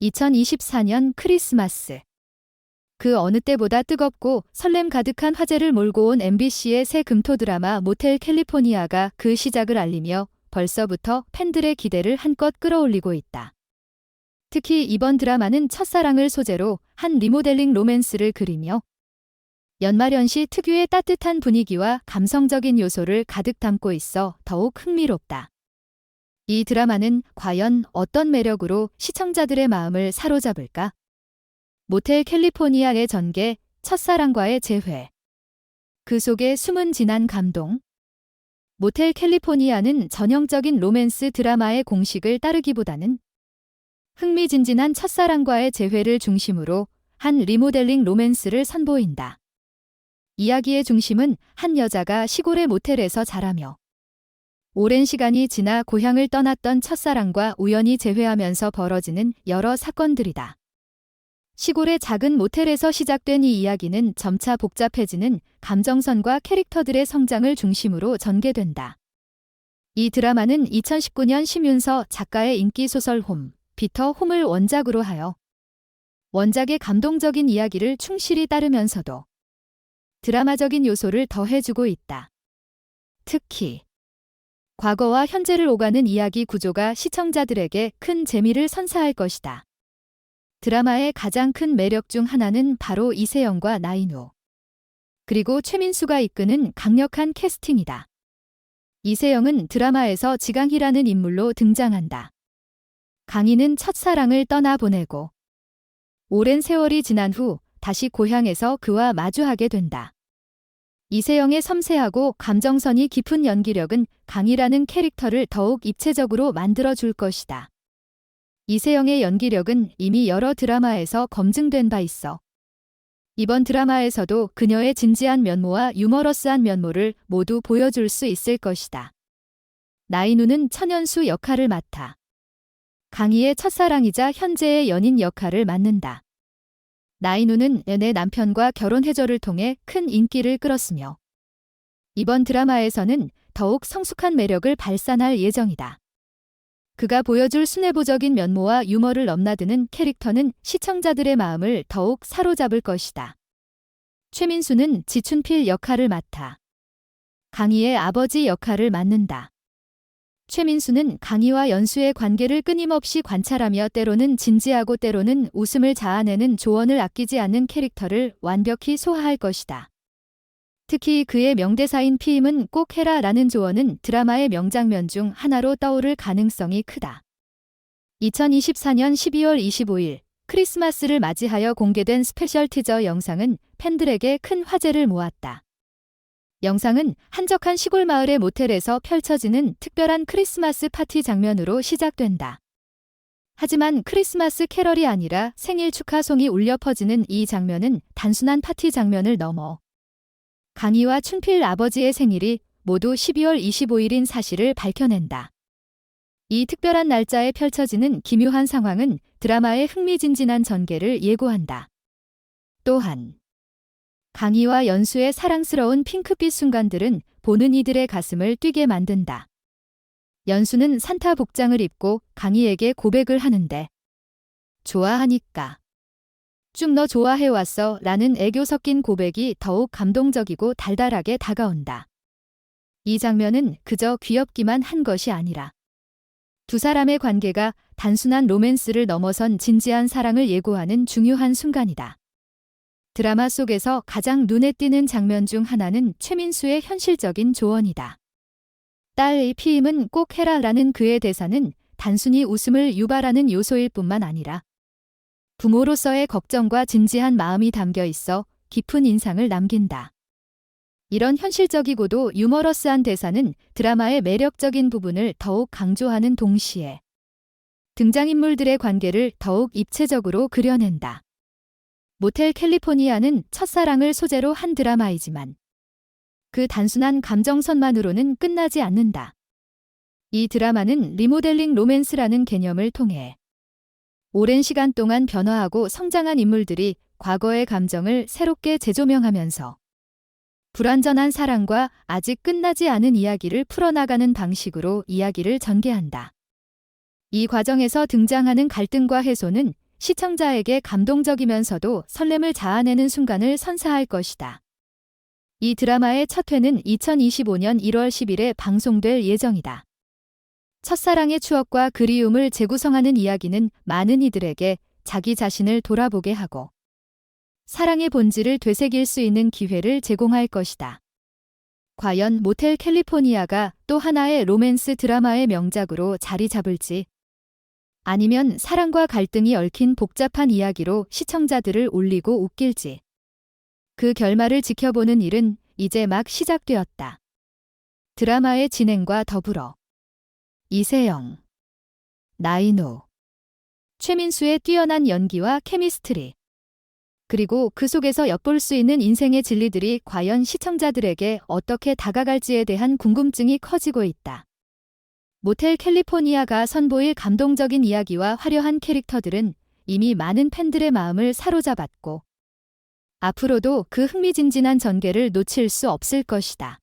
2024년 크리스마스. 그 어느 때보다 뜨겁고 설렘 가득한 화제를 몰고 온 MBC의 새 금토 드라마 모텔 캘리포니아가 그 시작을 알리며 벌써부터 팬들의 기대를 한껏 끌어올리고 있다. 특히 이번 드라마는 첫사랑을 소재로 한 리모델링 로맨스를 그리며 연말연시 특유의 따뜻한 분위기와 감성적인 요소를 가득 담고 있어 더욱 흥미롭다. 이 드라마는 과연 어떤 매력으로 시청자들의 마음을 사로잡을까? 모텔 캘리포니아의 전개, 첫사랑과의 재회. 그 속에 숨은 진한 감동. 모텔 캘리포니아는 전형적인 로맨스 드라마의 공식을 따르기보다는 흥미진진한 첫사랑과의 재회를 중심으로 한 리모델링 로맨스를 선보인다. 이야기의 중심은 한 여자가 시골의 모텔에서 자라며 오랜 시간이 지나 고향을 떠났던 첫사랑과 우연히 재회하면서 벌어지는 여러 사건들이다. 시골의 작은 모텔에서 시작된 이 이야기는 점차 복잡해지는 감정선과 캐릭터들의 성장을 중심으로 전개된다. 이 드라마는 2019년 심윤서 작가의 인기 소설 홈, 비터 홈을 원작으로 하여 원작의 감동적인 이야기를 충실히 따르면서도 드라마적인 요소를 더해주고 있다. 특히 과거와 현재를 오가는 이야기 구조가 시청자들에게 큰 재미를 선사할 것이다. 드라마의 가장 큰 매력 중 하나는 바로 이세영과 나인우, 그리고 최민수가 이끄는 강력한 캐스팅이다. 이세영은 드라마에서 지강희라는 인물로 등장한다. 강희는 첫사랑을 떠나보내고 오랜 세월이 지난 후 다시 고향에서 그와 마주하게 된다. 이세영의 섬세하고 감정선이 깊은 연기력은 강희라는 캐릭터를 더욱 입체적으로 만들어줄 것이다. 이세영의 연기력은 이미 여러 드라마에서 검증된 바 있어 이번 드라마에서도 그녀의 진지한 면모와 유머러스한 면모를 모두 보여줄 수 있을 것이다. 나인우는 천연수 역할을 맡아 강희의 첫사랑이자 현재의 연인 역할을 맡는다. 나인우는 내 남편과 결혼 해조를 통해 큰 인기를 끌었으며 이번 드라마에서는 더욱 성숙한 매력을 발산할 예정이다. 그가 보여줄 순애보적인 면모와 유머를 넘나드는 캐릭터는 시청자들의 마음을 더욱 사로잡을 것이다. 최민수는 지춘필 역할을 맡아 강희의 아버지 역할을 맡는다. 최민수는 강희와 연수의 관계를 끊임없이 관찰하며 때로는 진지하고 때로는 웃음을 자아내는 조언을 아끼지 않는 캐릭터를 완벽히 소화할 것이다. 특히 그의 명대사인 피임은 꼭 해라 라는 조언은 드라마의 명장면 중 하나로 떠오를 가능성이 크다. 2024년 12월 25일 크리스마스를 맞이하여 공개된 스페셜 티저 영상은 팬들에게 큰 화제를 모았다. 영상은 한적한 시골 마을의 모텔에서 펼쳐지는 특별한 크리스마스 파티 장면으로 시작된다. 하지만 크리스마스 캐럴이 아니라 생일 축하송이 울려 퍼지는 이 장면은 단순한 파티 장면을 넘어 강희와 춘필 아버지의 생일이 모두 12월 25일인 사실을 밝혀낸다. 이 특별한 날짜에 펼쳐지는 기묘한 상황은 드라마의 흥미진진한 전개를 예고한다. 또한 강희와 연수의 사랑스러운 핑크빛 순간들은 보는 이들의 가슴을 뛰게 만든다. 연수는 산타 복장을 입고 강희에게 고백을 하는데 좋아하니까. 쭉 너 좋아해왔어 라는 애교 섞인 고백이 더욱 감동적이고 달달하게 다가온다. 이 장면은 그저 귀엽기만 한 것이 아니라 두 사람의 관계가 단순한 로맨스를 넘어선 진지한 사랑을 예고하는 중요한 순간이다. 드라마 속에서 가장 눈에 띄는 장면 중 하나는 최민수의 현실적인 조언이다. 딸의 피임은 꼭 해라 라는 그의 대사는 단순히 웃음을 유발하는 요소일 뿐만 아니라 부모로서의 걱정과 진지한 마음이 담겨 있어 깊은 인상을 남긴다. 이런 현실적이고도 유머러스한 대사는 드라마의 매력적인 부분을 더욱 강조하는 동시에 등장인물들의 관계를 더욱 입체적으로 그려낸다. 모텔 캘리포니아는 첫사랑을 소재로 한 드라마이지만 그 단순한 감정선만으로는 끝나지 않는다. 이 드라마는 리모델링 로맨스라는 개념을 통해 오랜 시간 동안 변화하고 성장한 인물들이 과거의 감정을 새롭게 재조명하면서 불완전한 사랑과 아직 끝나지 않은 이야기를 풀어나가는 방식으로 이야기를 전개한다. 이 과정에서 등장하는 갈등과 해소는 시청자에게 감동적이면서도 설렘을 자아내는 순간을 선사할 것이다. 이 드라마의 첫 회는 2025년 1월 10일에 방송될 예정이다. 첫사랑의 추억과 그리움을 재구성하는 이야기는 많은 이들에게 자기 자신을 돌아보게 하고 사랑의 본질을 되새길 수 있는 기회를 제공할 것이다. 과연 모텔 캘리포니아가 또 하나의 로맨스 드라마의 명작으로 자리 잡을지, 아니면 사랑과 갈등이 얽힌 복잡한 이야기로 시청자들을 울리고 웃길지, 그 결말을 지켜보는 일은 이제 막 시작되었다. 드라마의 진행과 더불어 이세영, 나인호, 최민수의 뛰어난 연기와 케미스트리, 그리고 그 속에서 엿볼 수 있는 인생의 진리들이 과연 시청자들에게 어떻게 다가갈지에 대한 궁금증이 커지고 있다. 모텔 캘리포니아가 선보일 감동적인 이야기와 화려한 캐릭터들은 이미 많은 팬들의 마음을 사로잡았고, 앞으로도 그 흥미진진한 전개를 놓칠 수 없을 것이다.